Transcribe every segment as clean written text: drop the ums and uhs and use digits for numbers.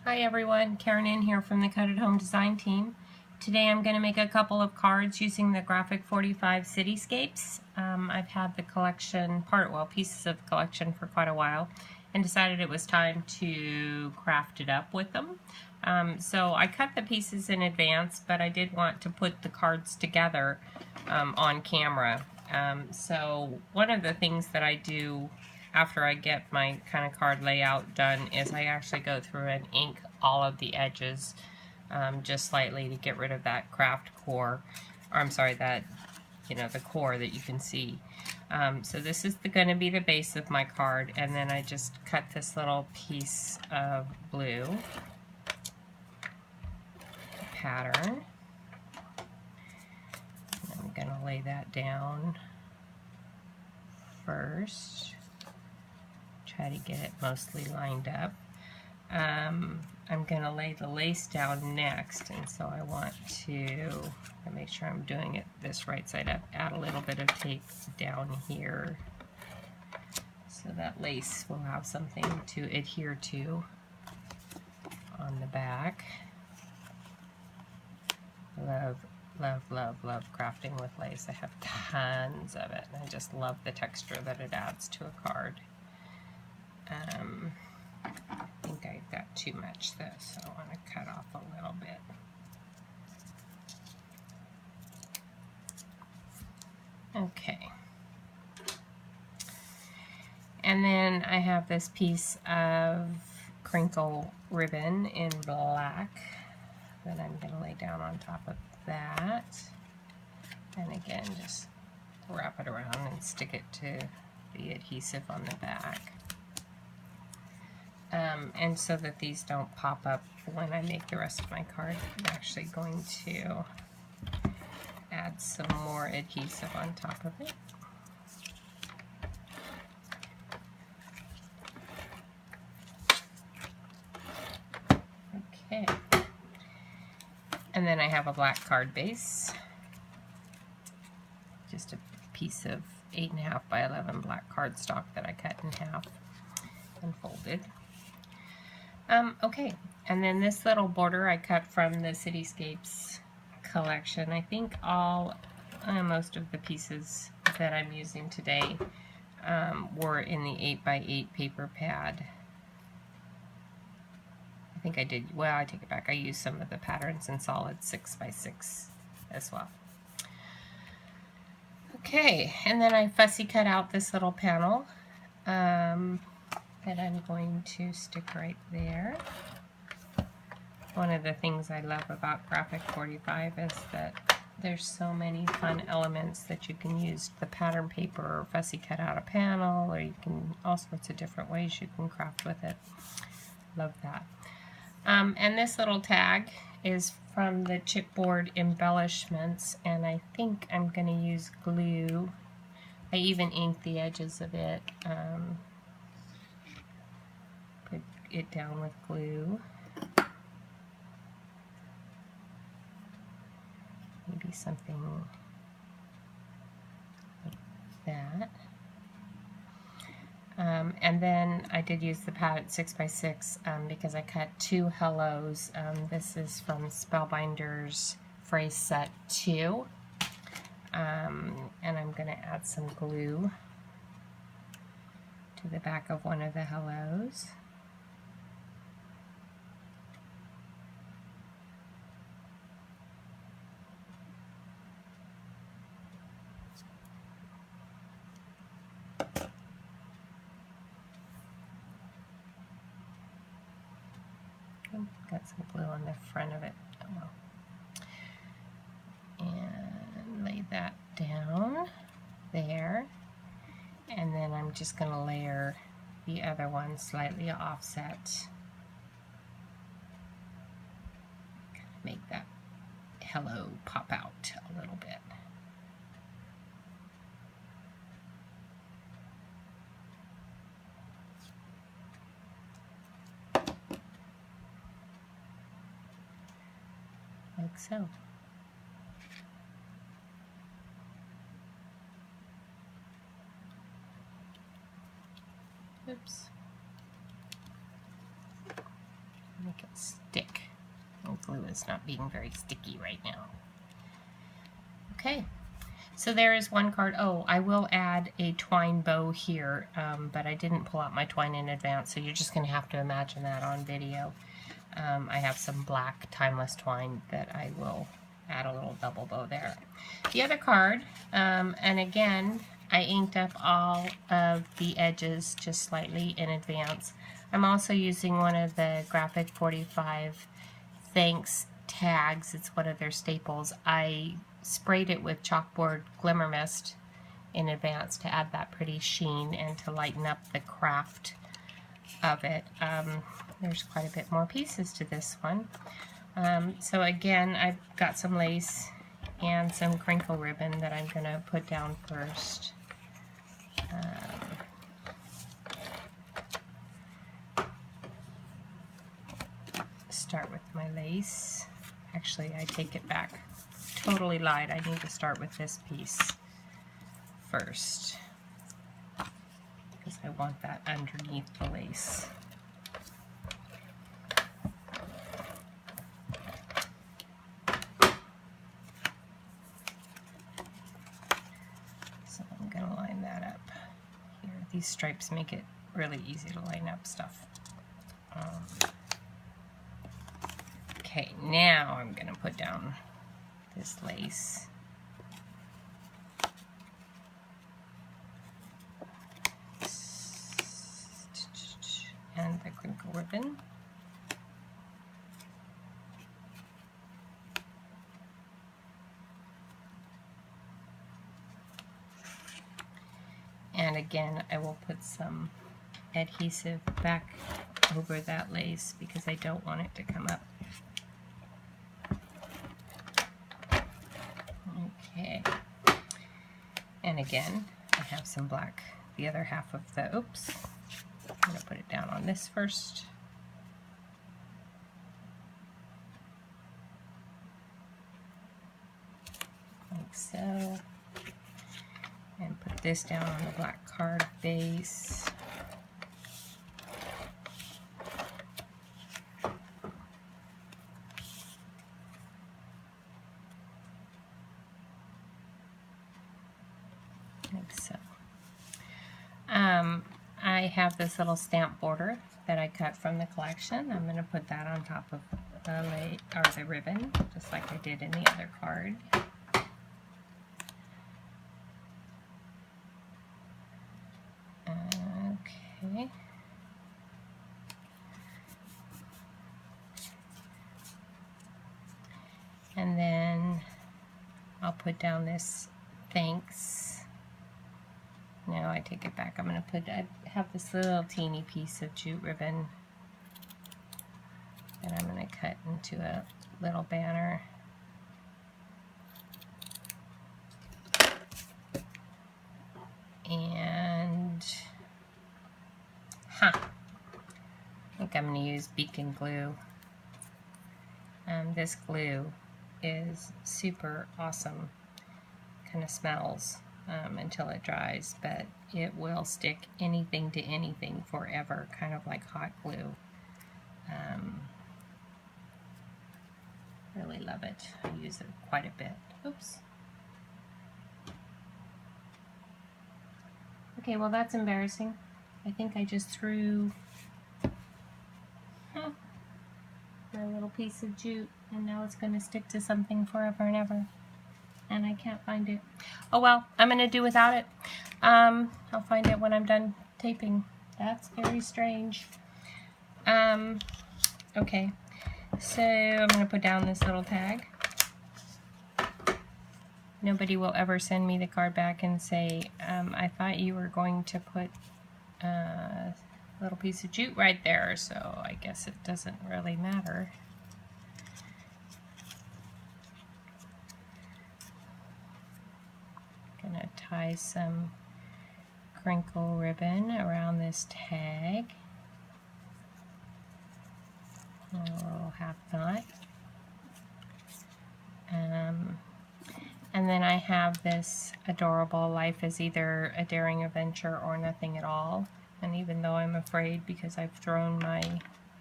Hi everyone, Karen in here from the Coded Home Design team. Today I'm going to make a couple of cards using the Graphic 45 Cityscapes. I've had the collection, pieces of the collection for quite a while and decided it was time to craft it up with them. So I cut the pieces in advance, but I did want to put the cards together on camera. So one of the things that I do after I get my kind of card layout done is I actually go through and ink all of the edges just slightly to get rid of that craft core, or I'm sorry, that, the core that you can see. So this is going to be the base of my card, and then I just cut this little piece of blue pattern. I'm going to lay that down first. Try to get it mostly lined up. I'm going to lay the lace down next, and so I want to make sure I'm doing it this right side up. Add a little bit of tape down here so that lace will have something to adhere to on the back. Love, love, love, love crafting with lace. I have tons of it, and I just love the texture that it adds to a card. I think I've got too much though, so I want to cut off a little bit. Okay. And then I have this piece of crinkle ribbon in black that I'm going to lay down on top of that. And again, just wrap it around and stick it to the adhesive on the back. And so that these don't pop up when I make the rest of my card, I'm actually going to add some more adhesive on top of it. Okay. And then I have a black card base. Just a piece of 8.5 by 11 black cardstock that I cut in half and folded. Okay, and then this little border I cut from the Cityscapes collection. I think most of the pieces that I'm using today were in the 8 by 8 paper pad. I think I did, well, I take it back. I used some of the patterns in solid 6 by 6 as well. Okay, and then I fussy cut out this little panel that I'm going to stick right there. One of the things I love about Graphic 45 is that there's so many fun elements that you can use the pattern paper or fussy cut out a panel, or you can, all sorts of different ways you can craft with it. Love that. And this little tag is from the chipboard embellishments, and I think I'm going to use glue. I even inked the edges of it. Put it down with glue. Maybe something like that. And then I did use the pad 6 by 6 because I cut 2 hellos. This is from Spellbinder's Phrase Set 2. And I'm going to add some glue to the back of one of the hellos. Got some glue on the front of it. Oh well. And lay that down there. And then I'm just going to layer the other one slightly offset. Make that hello pop out a little bit. Like so. Oops. Make it stick. The glue is not being very sticky right now. Okay, so there is one card. Oh, I will add a twine bow here, but I didn't pull out my twine in advance, so you're just going to have to imagine that on video. I have some black timeless twine that I will add a little double bow there. The other card, and again, I inked up all of the edges just slightly in advance. I'm also using one of the Graphic 45 Thanks tags. It's one of their staples. I sprayed it with chalkboard glimmer mist in advance to add that pretty sheen and to lighten up the craft of it. There's quite a bit more pieces to this one. So again, I've got some lace and some crinkle ribbon that I'm going to put down first. Start with my lace. Actually, I take it back. Totally lied. I need to start with this piece first because I want that underneath the lace. So I'm going to line that up here. These stripes make it really easy to line up stuff. Okay, now I'm going to put down this lace. And the crinkle ribbon. And again, I will put some adhesive back over that lace because I don't want it to come up. Okay, and again, I have some black, the other half of the, oops, I'm going to put it down on this first. Like so. And put this down on the black card base. Like so. I have this little stamp border that I cut from the collection. I'm going to put that on top of the ribbon, just like I did in the other card. Okay. And then I'll put down this thanks. Now I take it back. I have this little teeny piece of jute ribbon that I'm going to cut into a little banner. And, I think I'm going to use beacon glue. This glue is super awesome. Kind of smells until it dries, but it will stick anything to anything forever, kind of like hot glue. Really love it. I use it quite a bit. Oops. Okay, well that's embarrassing. I think I just threw my little piece of jute, and now it's going to stick to something forever and ever. And I can't find it. Oh well, I'm going to do without it. I'll find it when I'm done taping. That's very strange. Okay, so I'm going to put down this little tag. Nobody will ever send me the card back and say, I thought you were going to put a little piece of jute right there, so I guess it doesn't really matter. Gonna tie some crinkle ribbon around this tag. A little half knot. And then I have this adorable Life is Either a Daring Adventure or Nothing at All. And even though I'm afraid because I've thrown my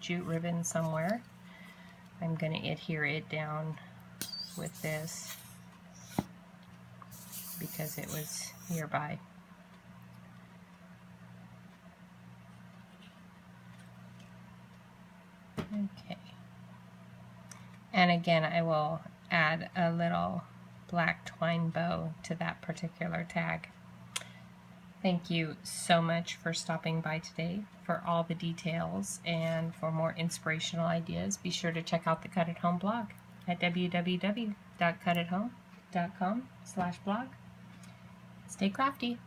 jute ribbon somewhere, I'm going to adhere it down with this because it was nearby. Okay. And again, I will add a little black twine bow to that particular tag. Thank you so much for stopping by today. For all the details and for more inspirational ideas, be sure to check out the Cut at Home blog at www.cutathome.com/blog. Stay crafty.